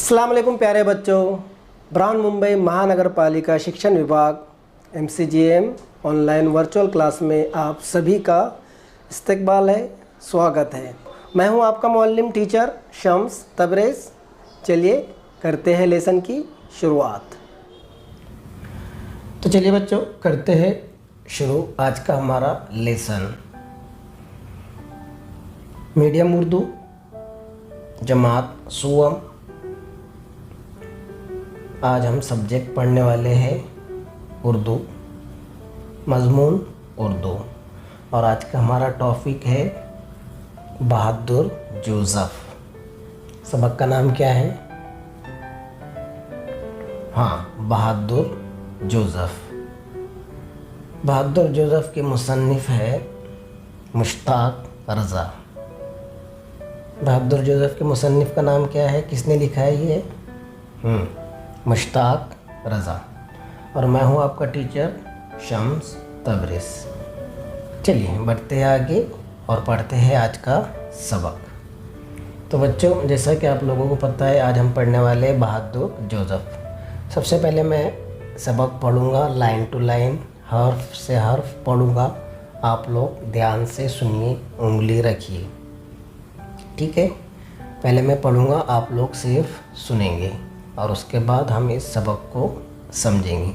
अस्सलाम वालेकुम प्यारे बच्चों। ब्राउन मुंबई महानगर पालिका शिक्षण विभाग MCGM ऑनलाइन वर्चुअल क्लास में आप सभी का इस्तकबाल है, स्वागत है। मैं हूं आपका मुअल्लिम टीचर शम्स तबरेज़। चलिए करते हैं लेसन की शुरुआत। तो चलिए बच्चों करते हैं शुरू आज का हमारा लेसन। मीडियम उर्दू जमात सुवम। आज हम सब्जेक्ट पढ़ने वाले हैं उर्दू, मज़मून उर्दू, और आज का हमारा टॉपिक है बहादुर जोसेफ। सबक का नाम क्या है? हाँ, बहादुर जोसेफ। बहादुर जोसेफ के मुसन्निफ़ है मुश्ताक रज़ा। बहादुर जोसेफ के मुसन्निफ़ का नाम क्या है? किसने लिखा है ये? मुश्ताक रज़ा। और मैं हूँ आपका टीचर शम्स तबरेज़। चलिए बढ़ते हैं आगे और पढ़ते हैं आज का सबक। तो बच्चों, जैसा कि आप लोगों को पता है, आज हम पढ़ने वाले हैं बहादुर जोसेफ। सबसे पहले मैं सबक पढ़ूँगा लाइन टू लाइन, हर्फ से हर्फ पढ़ूँगा। आप लोग ध्यान से सुनिए, उंगली रखिए, ठीक है? पहले मैं पढ़ूँगा, आप लोग सिर्फ सुनेंगे और उसके बाद हम इस सबक को समझेंगे।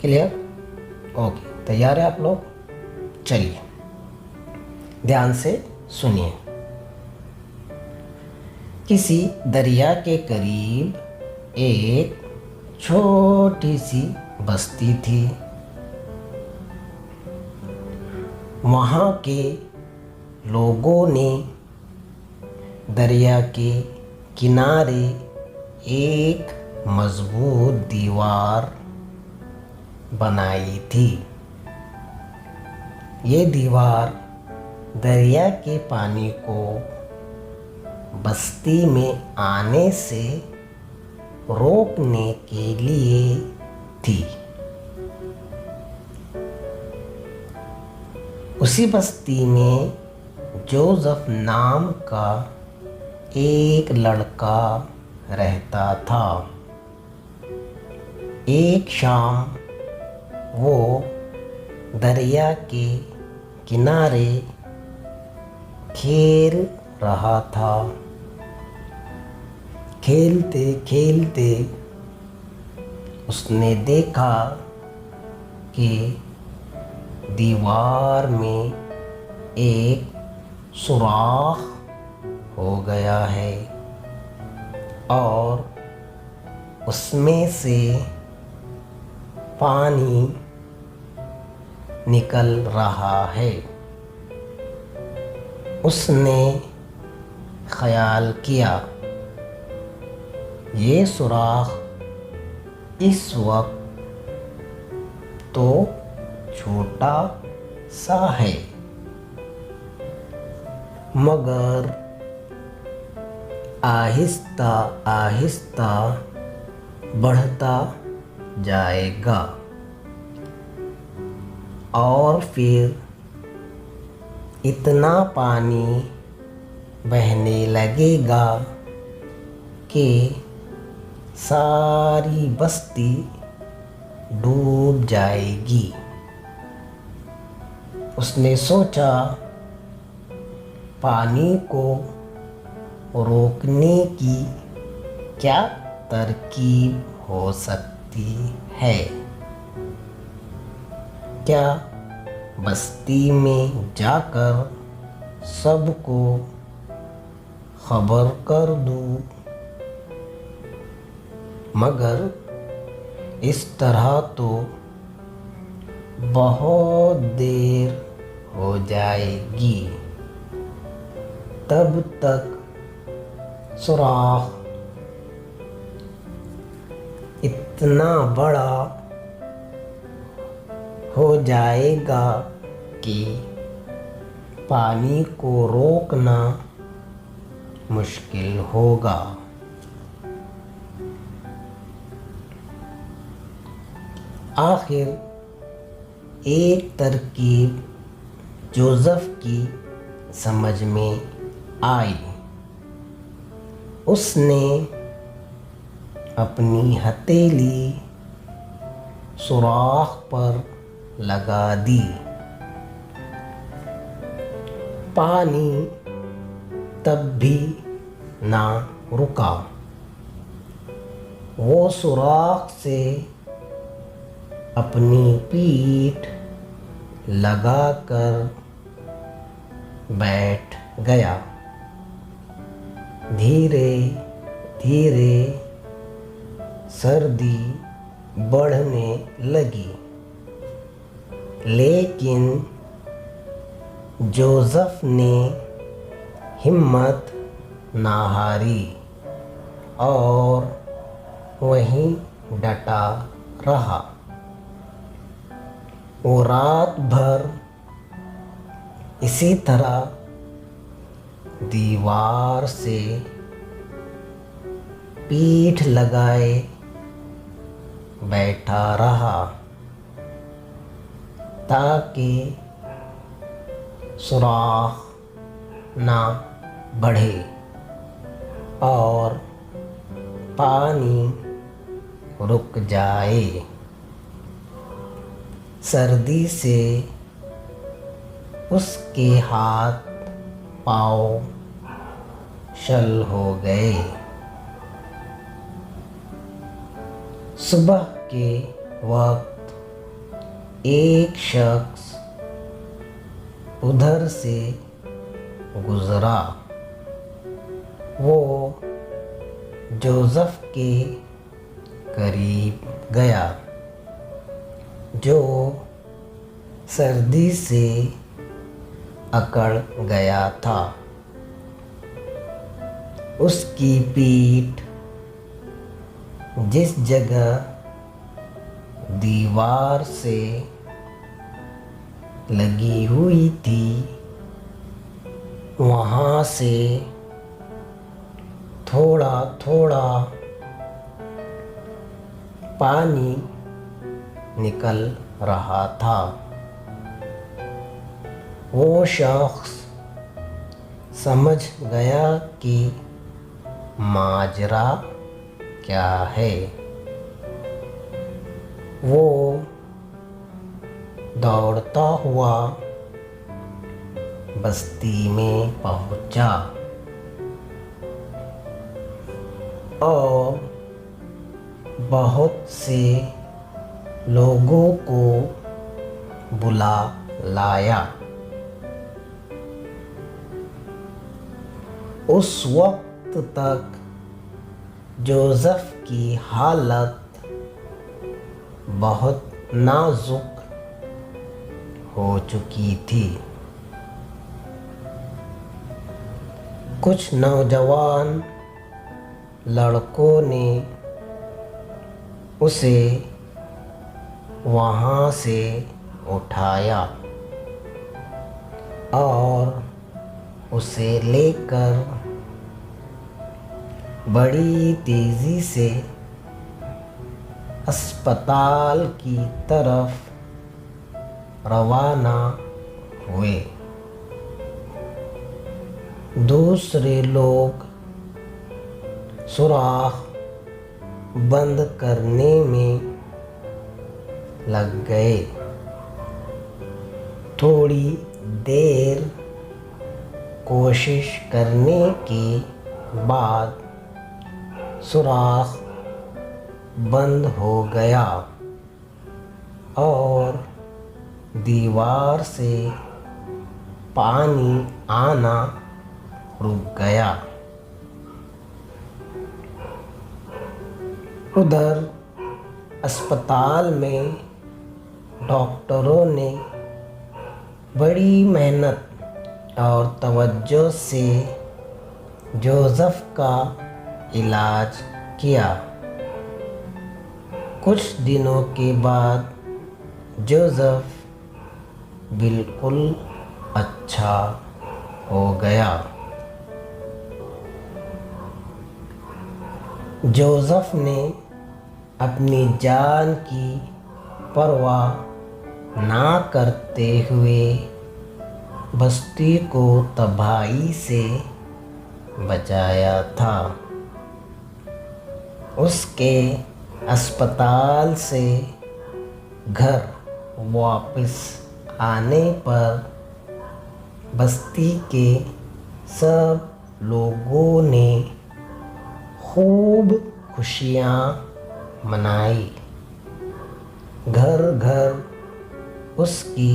क्लियर? ओके, तैयार है आप लोग? चलिए ध्यान से सुनिए। किसी दरिया के करीब एक छोटी सी बस्ती थी। वहाँ के लोगों ने दरिया के किनारे एक मजबूत दीवार बनाई थी। ये दीवार दरिया के पानी को बस्ती में आने से रोकने के लिए थी। उसी बस्ती में जोसेफ नाम का एक लड़का रहता था। एक शाम वो दरिया के किनारे खेल रहा था। खेलते खेलते उसने देखा कि दीवार में एक सुराख हो गया है और उसमें से पानी निकल रहा है। उसने ख्याल किया, ये सुराख इस वक्त तो छोटा सा है, मगर आहिस्ता आहिस्ता बढ़ता जाएगा और फिर इतना पानी बहने लगेगा कि सारी बस्ती डूब जाएगी। उसने सोचा, पानी को रोकने की क्या तरकीब हो सकती है? क्या बस्ती में जाकर सबको खबर कर दूं? मगर इस तरह तो बहुत देर हो जाएगी। तब तक सुराख इतना बड़ा हो जाएगा कि पानी को रोकना मुश्किल होगा। आखिर एक तरकीब जोसेफ की समझ में आई। उसने अपनी हथेली सुराख पर लगा दी। पानी तब भी ना रुका। वो सुराख से अपनी पीठ लगाकर बैठ गया। धीरे धीरे सर्दी बढ़ने लगी, लेकिन जोसेफ ने हिम्मत ना हारी और वहीं डटा रहा। वो रात भर इसी तरह दीवार से पीठ लगाए बैठा रहा ताकि सुराख ना बढ़े और पानी रुक जाए। सर्दी से उसके हाथ पाँव शल हो गए। सुबह के वक्त एक शख्स उधर से गुजरा। वो जोसेफ के करीब गया, जो सर्दी से अकड़ गया था। उसकी पीठ जिस जगह दीवार से लगी हुई थी, वहाँ से थोड़ा थोड़ा पानी निकल रहा था। वो शख्स समझ गया कि माजरा क्या है। वो दौड़ता हुआ बस्ती में पहुंचा और बहुत से लोगों को बुला लाया। उस वक्त तक जोसेफ की हालत बहुत नाजुक हो चुकी थी। कुछ नौजवान लड़कों ने उसे वहाँ से उठाया और उसे लेकर बड़ी तेज़ी से अस्पताल की तरफ रवाना हुए। दूसरे लोग सुराख बंद करने में लग गए। थोड़ी देर कोशिश करने के बाद सुराख बंद हो गया और दीवार से पानी आना रुक गया। उधर अस्पताल में डॉक्टरों ने बड़ी मेहनत और तवज्जो से जोसेफ का इलाज किया। कुछ दिनों के बाद जोसेफ बिल्कुल अच्छा हो गया। जोसेफ ने अपनी जान की परवाह ना करते हुए बस्ती को तबाही से बचाया था। उसके अस्पताल से घर वापस आने पर बस्ती के सब लोगों ने खूब खुशियाँ मनाई। घर घर उसकी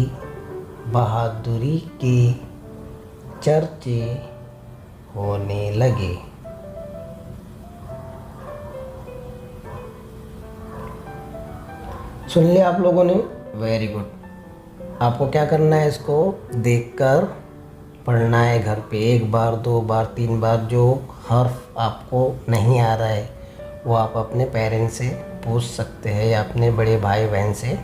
बहादुरी के चर्चे होने लगे। सुन लिया आप लोगों ने? Very good. आपको क्या करना है, इसको देखकर पढ़ना है घर पे 1 बार 2 बार 3 बार। जो हर्फ आपको नहीं आ रहा है वो आप अपने पेरेंट्स से पूछ सकते हैं या अपने बड़े भाई बहन से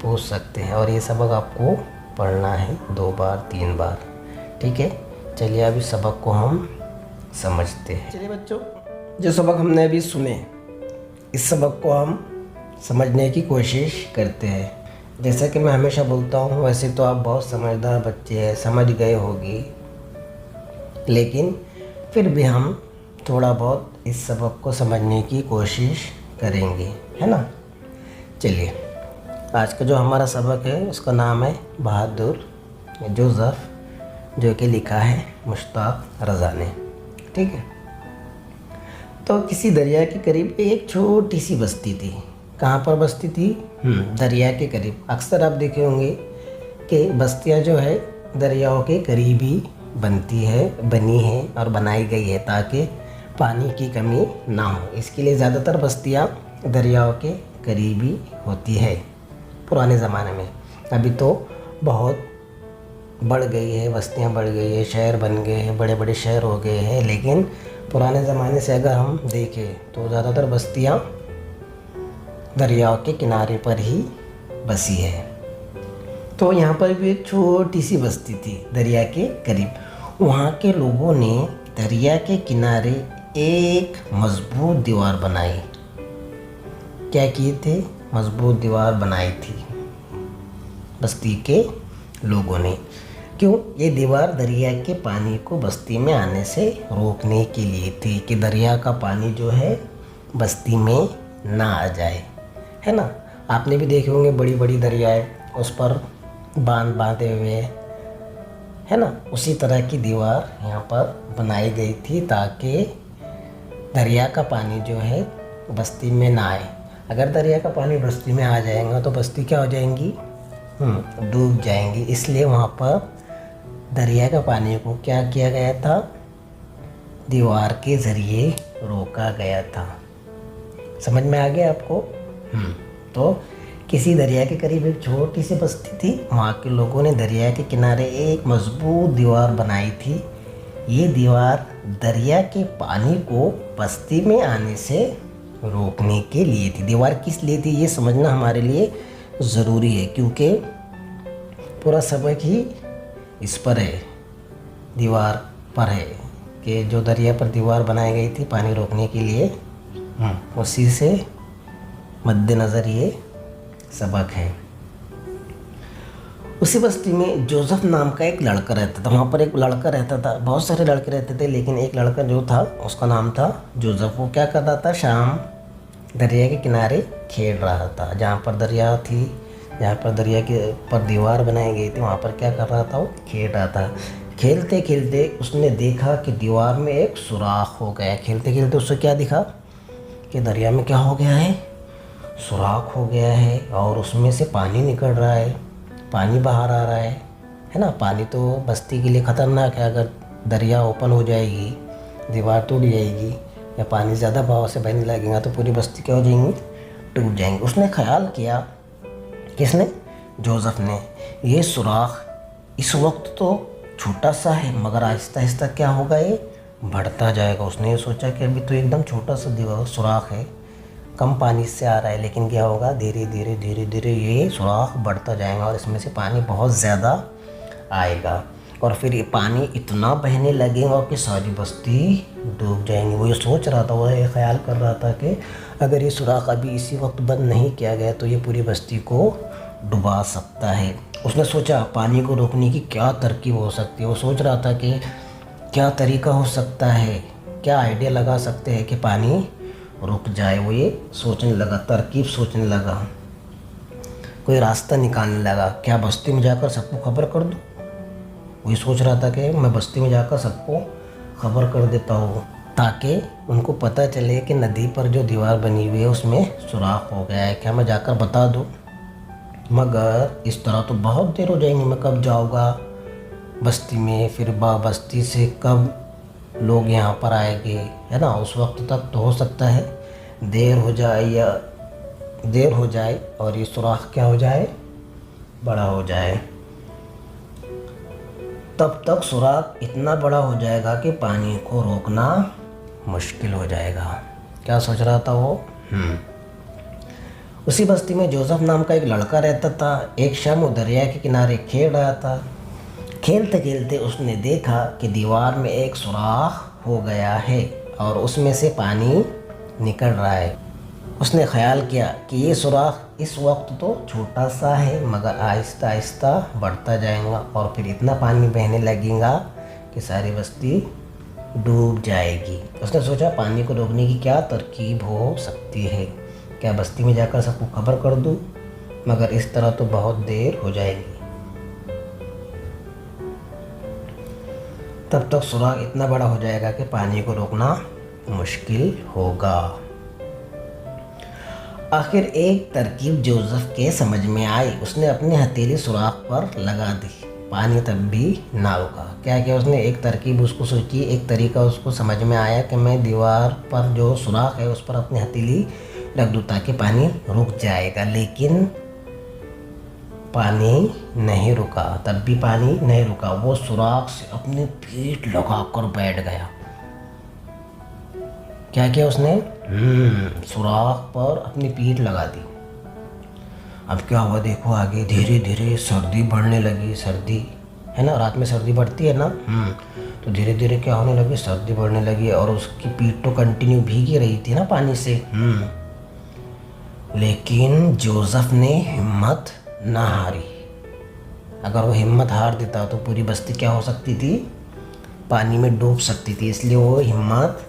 पूछ सकते हैं। और ये सबक आपको पढ़ना है 2 बार 3 बार, ठीक है। चलिए अभी सबक को हम समझते हैं। चलिए बच्चों, जो सबक हमने अभी सुने, इस सबक को हम समझने की कोशिश करते हैं। जैसा कि मैं हमेशा बोलता हूँ, वैसे तो आप बहुत समझदार बच्चे हैं, समझ गए होगी, लेकिन फिर भी हम थोड़ा बहुत इस सबक को समझने की कोशिश करेंगे, है ना। चलिए, आज का जो हमारा सबक है उसका नाम है बहादुर जोसेफ, जो कि लिखा है मुश्ताक रज़ा ने, ठीक है। तो किसी दरिया के करीब एक छोटी सी बस्ती थी। कहाँ पर बस्ती थी? दरिया के करीब। अक्सर आप देखे होंगे कि बस्तियाँ जो है दरियाओं के करीब ही बनी है और बनाई गई है ताकि पानी की कमी ना हो। इसके लिए ज़्यादातर बस्तियाँ दरियाओं के करीब ही होती है पुराने ज़माने में। अभी तो बहुत बढ़ गई है, बस्तियाँ बढ़ गई है, शहर बन गए हैं, बड़े बड़े शहर हो गए हैं, लेकिन पुराने ज़माने से अगर हम देखें तो ज़्यादातर बस्तियाँ दरियाओं के किनारे पर ही बसी है। तो यहाँ पर भी एक छोटी सी बस्ती थी दरिया के करीब। वहाँ के लोगों ने दरिया के किनारे एक मजबूत दीवार बनाई। क्या किए थे? मजबूत दीवार बनाई थी बस्ती के लोगों ने। क्यों? ये दीवार दरिया के पानी को बस्ती में आने से रोकने के लिए थी कि दरिया का पानी जो है बस्ती में ना आ जाए, है ना। आपने भी देखे होंगे बड़ी बड़ी दरियाएं, उस पर बांध बांधे हुए, है ना। उसी तरह की दीवार यहाँ पर बनाई गई थी ताकि दरिया का पानी जो है बस्ती में ना आए। अगर दरिया का पानी बस्ती में आ जाएगा तो बस्ती क्या हो जाएंगी? डूब जाएंगी। इसलिए वहाँ पर दरिया का पानी को क्या किया गया था? दीवार के ज़रिए रोका गया था। समझ में आ गया आपको? तो किसी दरिया के करीब एक छोटी सी बस्ती थी। वहाँ के लोगों ने दरिया के किनारे एक मजबूत दीवार बनाई थी। ये दीवार दरिया के पानी को बस्ती में आने से रोकने के लिए थी। दीवार किस लिए थी ये समझना हमारे लिए ज़रूरी है, क्योंकि पूरा सबक ही इस पर है, दीवार पर है कि जो दरिया पर दीवार बनाई गई थी पानी रोकने के लिए, उसी से मद्देनज़र ये सबक है। उसी बस्ती में जोसेफ नाम का एक लड़का रहता था। वहाँ पर एक लड़का रहता था, बहुत सारे लड़के रहते थे, लेकिन एक लड़का जो था उसका नाम था जोसेफ। वो क्या करता था? शाम दरिया के किनारे खेल रहा था। जहाँ पर दरिया थी, जहाँ पर दरिया के पर दीवार बनाई गई थी, वहाँ पर क्या कर रहा था? वो खेल रहा था। खेलते खेलते उसने देखा कि दीवार में एक सुराख हो गया। खेलते खेलते उससे क्या दिखा कि दरिया में क्या हो गया है? सुराख हो गया है और उसमें से पानी निकल रहा है, पानी बाहर आ रहा है ना। पानी तो बस्ती के लिए ख़तरनाक है। अगर दरिया ओपन हो जाएगी, दीवार टूट जाएगी या पानी ज़्यादा बहाव से बहने लगेगा तो पूरी बस्ती क्या हो जाएंगी? टूट जाएंगी। उसने ख्याल किया, किसने? जोसेफ ने, ये सुराख इस वक्त तो छोटा सा है मगर आहिस्ता आहिस्ता क्या होगा? ये बढ़ता जाएगा। उसने ये सोचा कि अभी तो एकदम छोटा सा दीवार सुराख है, कम पानी से आ रहा है, लेकिन क्या होगा? धीरे धीरे धीरे धीरे ये सुराख बढ़ता जाएगा और इसमें से पानी बहुत ज़्यादा आएगा और फिर ये पानी इतना बहने लगेगा कि सारी बस्ती डूब जाएंगी। वो ये सोच रहा था, वो ये ख्याल कर रहा था कि अगर ये सुराख अभी इसी वक्त बंद नहीं किया गया तो ये पूरी बस्ती को डुबा सकता है। उसने सोचा पानी को रोकने की क्या तरकीब हो सकती है। वो सोच रहा था कि क्या तरीका हो सकता है, क्या आइडिया लगा सकते हैं कि पानी रुक जाए। वो ये सोचने लगा, तरकीब सोचने लगा, कोई रास्ता निकालने लगा। क्या बस्ती में जाकर सबको खबर कर दूँ? वही सोच रहा था कि मैं बस्ती में जाकर सबको खबर कर देता हूँ ताकि उनको पता चले कि नदी पर जो दीवार बनी हुई है उसमें सुराख हो गया है। क्या मैं जाकर बता दूँ? मगर इस तरह तो बहुत देर हो जाएंगी। मैं कब जाऊँगा बस्ती में, फिर बस्ती से कब लोग यहाँ पर आएंगे, है ना? उस वक्त तक तो हो सकता है देर हो जाए और ये सुराख क्या हो जाए, बड़ा हो जाए। तब तक सुराख इतना बड़ा हो जाएगा कि पानी को रोकना मुश्किल हो जाएगा। क्या सोच रहा था वो? उसी बस्ती में जोसेफ नाम का एक लड़का रहता था। एक शाम वो दरिया के किनारे खेल रहा था। खेलते खेलते उसने देखा कि दीवार में एक सुराख हो गया है और उसमें से पानी निकल रहा है। उसने ख्याल किया कि ये सुराख इस वक्त तो छोटा सा है मगर आहिस्ता आहिस्ता बढ़ता जाएगा और फिर इतना पानी बहने लगेगा कि सारी बस्ती डूब जाएगी। उसने सोचा पानी को रोकने की क्या तरकीब हो सकती है। क्या बस्ती में जाकर सबको खबर कर दूं? मगर इस तरह तो बहुत देर हो जाएगी। तब तक सुराख इतना बड़ा हो जाएगा कि पानी को रोकना मुश्किल होगा। आखिर एक तरकीब जोसेफ के समझ में आई। उसने अपनी हथेली सुराख पर लगा दी, पानी तब भी ना रुका। क्या किया उसने? एक तरकीब उसको सोची, एक तरीका उसको समझ में आया कि मैं दीवार पर जो सुराख है उस पर अपनी हथेली रख दूँ ताकि पानी रुक जाएगा। लेकिन पानी नहीं रुका, तब भी पानी नहीं रुका। वो सुराख से अपनी पीठ लगाकर बैठ गया। क्या किया उसने? सुराख पर अपनी पीठ लगा दी। अब क्या हुआ देखो आगे, धीरे धीरे सर्दी बढ़ने लगी। सर्दी है ना, रात में सर्दी बढ़ती है ना, तो धीरे धीरे क्या होने लगी, सर्दी बढ़ने लगी और उसकी पीठ तो कंटिन्यू भीगी रही थी ना पानी से। लेकिन जोसेफ ने हिम्मत ना हारी। अगर वो हिम्मत हार देता तो पूरी बस्ती क्या हो सकती थी, पानी में डूब सकती थी। इसलिए वो हिम्मत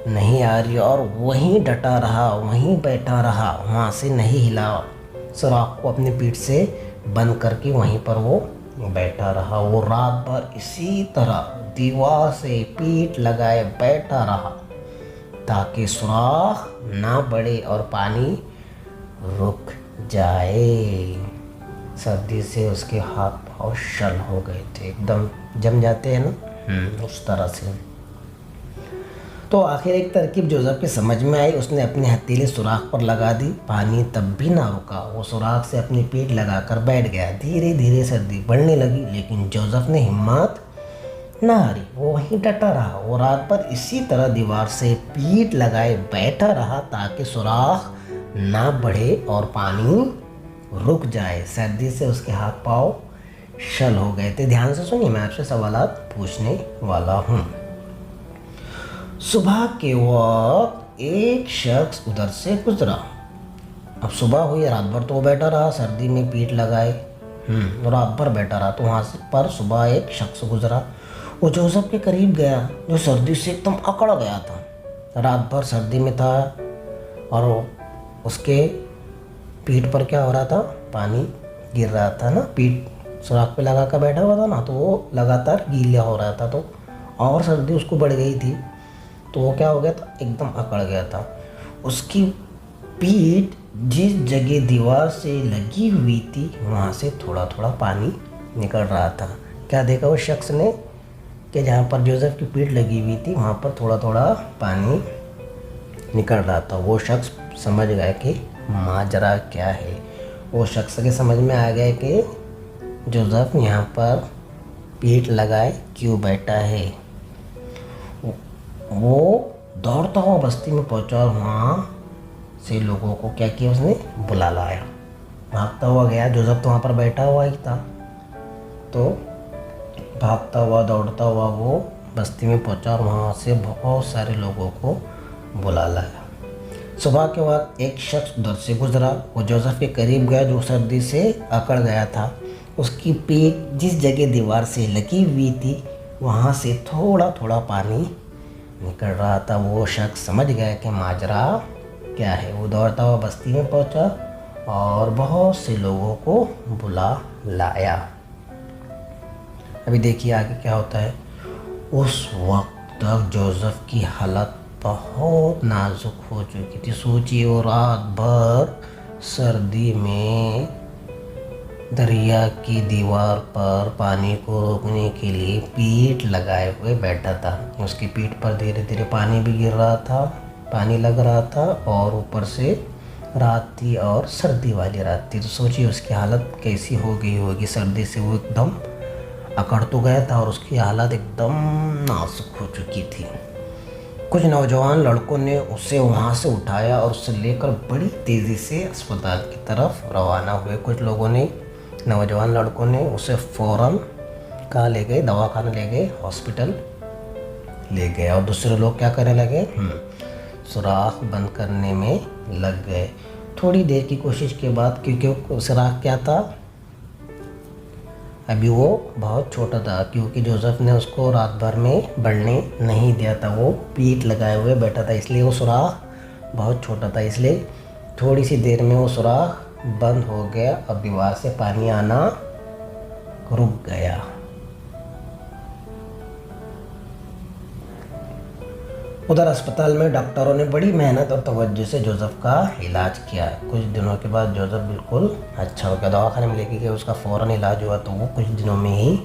नहीं हारी और वहीं डटा रहा, वहीं बैठा रहा, वहाँ से नहीं हिला। सुराख को अपनी पीठ से बंद करके वहीं पर वो बैठा रहा। वो रात भर इसी तरह दीवार से पीठ लगाए बैठा रहा ताकि सुराख ना बढ़े और पानी रुक जाए। सर्दी से उसके हाथ पाँव शल हो गए थे, एकदम जम जाते हैं ना, उस तरह से। तो आखिर एक तरकीब जोसेफ के समझ में आई। उसने अपनी हथेली सुराख पर लगा दी, पानी तब भी ना रुका। वो सुराख से अपनी पीठ लगाकर बैठ गया। धीरे धीरे सर्दी बढ़ने लगी लेकिन जोसेफ ने हिम्मत ना हारी। वो वहीं डटा रहा। वो रात भर इसी तरह दीवार से पीठ लगाए बैठा रहा ताकि सुराख ना बढ़े और पानी रुक जाए। सर्दी से उसके हाथ पाँव शल हो गए थे। ध्यान से सुनिए, मैं आपसे सवालात पूछने वाला हूँ। सुबह के वक्त एक शख्स उधर से गुजरा। अब सुबह हुई, रात भर तो वो बैठा रहा सर्दी में पीठ लगाए, रात भर बैठा रहा। तो वहाँ से पर सुबह एक शख्स गुजरा। वो जोसेफ के करीब गया जो सर्दी से एकदम अकड़ गया था। रात भर सर्दी में था और उसके पीठ पर क्या हो रहा था, पानी गिर रहा था ना, पीठ सुराख पे लगा कर बैठा हुआ था ना, तो वो लगातार गीला हो रहा था। तो और सर्दी उसको बढ़ गई थी। तो वो क्या हो गया था, एकदम अकड़ गया था। उसकी पीठ जिस जगह दीवार से लगी हुई थी वहाँ से थोड़ा थोड़ा पानी निकल रहा था। क्या देखा उस शख्स ने कि जहाँ पर जोसेफ की पीठ लगी हुई थी वहाँ पर थोड़ा थोड़ा पानी निकल रहा था। वो शख्स समझ गया कि माजरा क्या है। वो शख्स के समझ में आ गया कि जोसेफ यहाँ पर पीठ लगाए क्यों बैठा है। वो दौड़ता हुआ बस्ती में पहुंचा और वहाँ से लोगों को क्या किया, उसने बुला लाया। भागता हुआ गया, जोसेफ तो वहाँ पर बैठा हुआ ही था। तो भागता हुआ दौड़ता हुआ वो बस्ती में पहुंचा और वहाँ से बहुत सारे लोगों को बुला लाया। सुबह के वक्त एक शख्स उधर से गुजरा। वो जोसेफ के करीब गया जो सर्दी से अकड़ गया था। उसकी पीठ जिस जगह दीवार से लगी हुई थी वहाँ से थोड़ा थोड़ा पानी निकल रहा था। वो शख्स समझ गया कि माजरा क्या है, वो दौड़ता हुआ बस्ती में पहुंचा और बहुत से लोगों को बुला लाया। अभी देखिए आगे क्या होता है। उस वक्त तक जोसेफ की हालत बहुत नाजुक हो चुकी थी। सोचिए, वो रात भर सर्दी में दरिया की दीवार पर पानी को रोकने के लिए पीठ लगाए हुए बैठा था। उसकी पीठ पर धीरे धीरे पानी भी गिर रहा था, पानी लग रहा था, और ऊपर से रात थी और सर्दी वाली रात थी। तो सोचिए उसकी हालत कैसी हो गई होगी। सर्दी से वो एकदम अकड़ तो गया था और उसकी हालत एकदम नाजुक हो चुकी थी। कुछ नौजवान लड़कों ने उसे वहाँ से उठाया और उसे लेकर बड़ी तेज़ी से अस्पताल की तरफ रवाना हुए। कुछ लोगों ने, नौजवान लड़कों ने उसे फ़ौरन कहाँ ले गए, दवाखाना ले गए, हॉस्पिटल ले गए। और दूसरे लोग क्या करने लगे, सुराख बंद करने में लग गए। थोड़ी देर की कोशिश के बाद, क्योंकि सुराख क्या था, अभी वो बहुत छोटा था, क्योंकि जोसेफ ने उसको रात भर में बढ़ने नहीं दिया था, वो पीठ लगाए हुए बैठा था, इसलिए वो सुराख बहुत छोटा था। इसलिए थोड़ी सी देर में वो सुराख बंद हो गया और दीवार से पानी आना रुक गया। उधर अस्पताल में डॉक्टरों ने बड़ी मेहनत और तवज्जो से जोसेफ का इलाज किया। कुछ दिनों के बाद जोसेफ बिल्कुल अच्छा हो गया। दवाखाने में लेके गए, उसका फ़ौरन इलाज हुआ तो वो कुछ दिनों में ही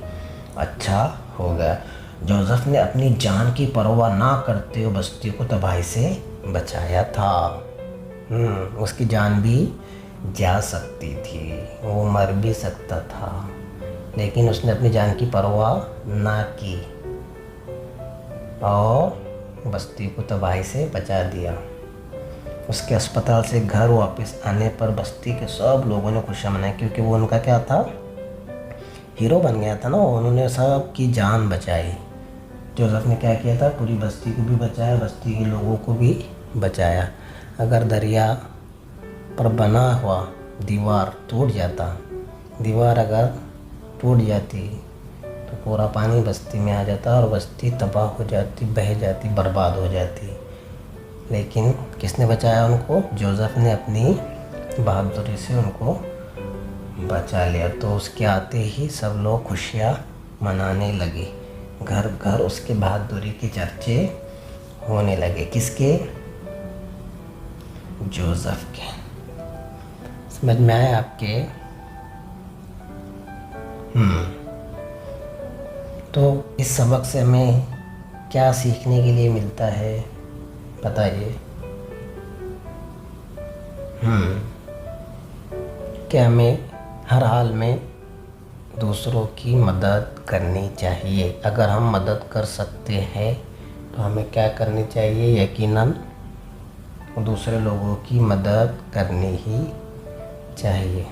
अच्छा हो गया। जोसेफ ने अपनी जान की परवाह ना करते हुए बस्ती को तबाही से बचाया था। उसकी जान भी जा सकती थी, वो मर भी सकता था, लेकिन उसने अपनी जान की परवाह ना की और बस्ती को तबाही से बचा दिया। उसके अस्पताल से घर वापस आने पर बस्ती के सब लोगों ने खुशियाँ मनाई, क्योंकि वो उनका क्या था, हीरो बन गया था ना। उन्होंने सब की जान बचाई। जोसेफ ने क्या किया था, पूरी बस्ती को भी बचाया, बस्ती के लोगों को भी बचाया। अगर दरिया पर बना हुआ दीवार टूट जाता, दीवार अगर टूट जाती तो पूरा पानी बस्ती में आ जाता और बस्ती तबाह हो जाती, बह जाती, बर्बाद हो जाती। लेकिन किसने बचाया उनको? जोसेफ ने अपनी बहादुरी से उनको बचा लिया। तो उसके आते ही सब लोग खुशियाँ मनाने लगे। घर घर उसके बहादुरी के चर्चे होने लगे। किसके? जोसेफ के। समझ में आया आपके? तो इस सबक से हमें क्या सीखने के लिए मिलता है, बताइए? क्या हमें हर हाल में दूसरों की मदद करनी चाहिए। अगर हम मदद कर सकते हैं तो हमें क्या करनी चाहिए? यकीनन दूसरे लोगों की मदद करनी ही चाहिए।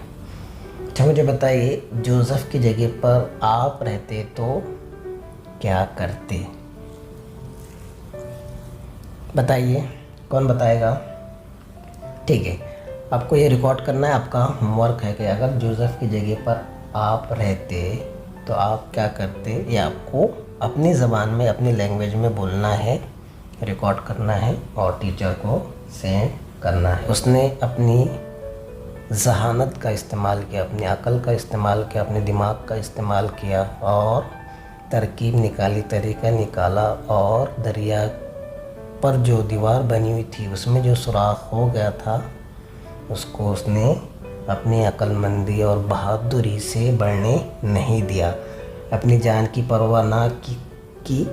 अच्छा, मुझे बताइए, जोसेफ की जगह पर आप रहते तो क्या करते? बताइए, कौन बताएगा? ठीक है, आपको ये रिकॉर्ड करना है, आपका होमवर्क है कि अगर जोसेफ की जगह पर आप रहते तो आप क्या करते। ये आपको अपनी ज़बान में, अपनी लैंग्वेज में बोलना है, रिकॉर्ड करना है और टीचर को सेंड करना है। उसने अपनी जहानत का इस्तेमाल किया, अपनी अकल का इस्तेमाल किया, अपने दिमाग का इस्तेमाल किया और तरकीब निकाली, तरीका निकाला, और दरिया पर जो दीवार बनी हुई थी उसमें जो सुराख हो गया था उसको उसने अपनी अक्लमंदी और बहादुरी से बढ़ने नहीं दिया। अपनी जान की परवाह ना की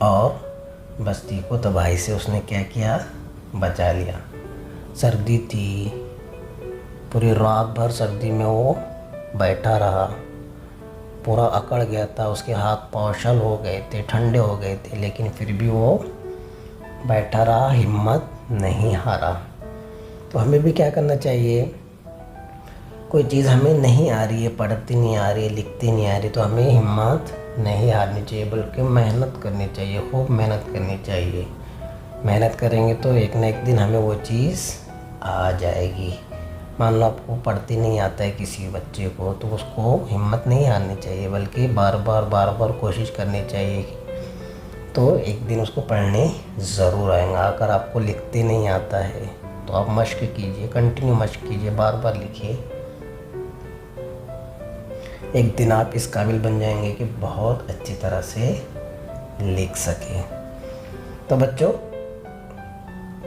और बस्ती को तबाही से उसने क्या किया? बचा लिया। सर्दी थी, पूरी रात भर सर्दी में वो बैठा रहा, पूरा अकड़ गया था, उसके हाथ पाँव शल हो गए थे, ठंडे हो गए थे, लेकिन फिर भी वो बैठा रहा, हिम्मत नहीं हारा। तो हमें भी क्या करना चाहिए? कोई चीज़ हमें नहीं आ रही है, पढ़ती नहीं आ रही है, लिखती नहीं आ रही, तो हमें हिम्मत नहीं हारनी चाहिए, बल्कि मेहनत करनी चाहिए, खूब मेहनत करनी चाहिए। मेहनत करेंगे तो एक ना एक दिन हमें वो चीज़ आ जाएगी। मान लो आपको पढ़ती नहीं आता है किसी बच्चे को, तो उसको हिम्मत नहीं हारनी चाहिए, बल्कि बार बार कोशिश करनी चाहिए। तो एक दिन उसको पढ़ने ज़रूर आएगा। अगर आपको लिखते नहीं आता है तो आप मश्क कीजिए, कंटिन्यू मश्क कीजिए, बार बार लिखिए। एक दिन आप इस काबिल बन जाएंगे कि बहुत अच्छी तरह से लिख सके। तो बच्चों,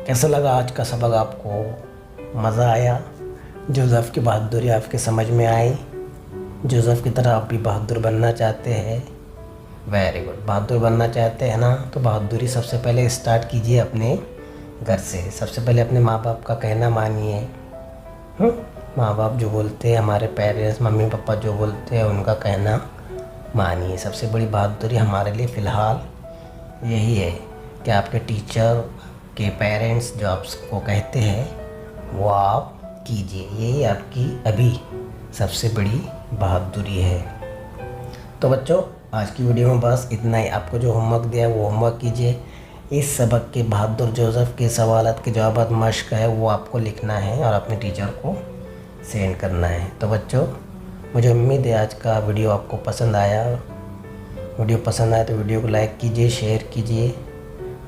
कैसा लगा आज का सबक आपको? मज़ा आया? जोसेफ की बहादुरी आपके समझ में आई? जोसेफ की तरह आप भी बहादुर बनना चाहते हैं? Very good. बहादुर बनना चाहते हैं ना, तो बहादुरी सबसे पहले स्टार्ट कीजिए अपने घर से। सबसे पहले अपने माँ बाप का कहना मानिए। माँ बाप जो बोलते हैं, हमारे पेरेंट्स, मम्मी पापा जो बोलते हैं, उनका कहना मानिए। सबसे बड़ी बहादुरी हमारे लिए फ़िलहाल यही है कि आपके टीचर के पेरेंट्स जो आपको कहते हैं वो आप कीजिए। यही आपकी अभी सबसे बड़ी बहादुरी है। तो बच्चों, आज की वीडियो में बस इतना ही। आपको जो होमवर्क दिया है वो होमवर्क कीजिए। इस सबक के बहादुर जोसेफ के सवालात के जवाब मश्क है, वो आपको लिखना है और अपने टीचर को सेंड करना है। तो बच्चों, मुझे उम्मीद है आज का वीडियो आपको पसंद आया। वीडियो पसंद आया तो वीडियो को लाइक कीजिए, शेयर कीजिए,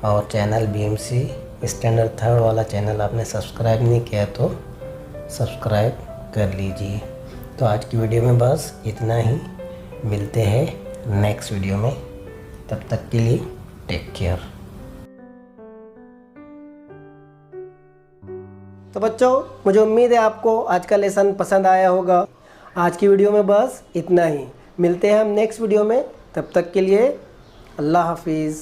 और चैनल BMC स्टैंडर्ड थर्ड वाला चैनल आपने सब्सक्राइब नहीं किया तो सब्सक्राइब कर लीजिए। तो आज की वीडियो में बस इतना ही। मिलते हैं नेक्स्ट वीडियो में। तब तक के लिए टेक केयर। तो बच्चों, मुझे उम्मीद है आपको आज का लेसन पसंद आया होगा। आज की वीडियो में बस इतना ही। मिलते हैं हम नेक्स्ट वीडियो में। तब तक के लिए अल्लाह हाफिज़।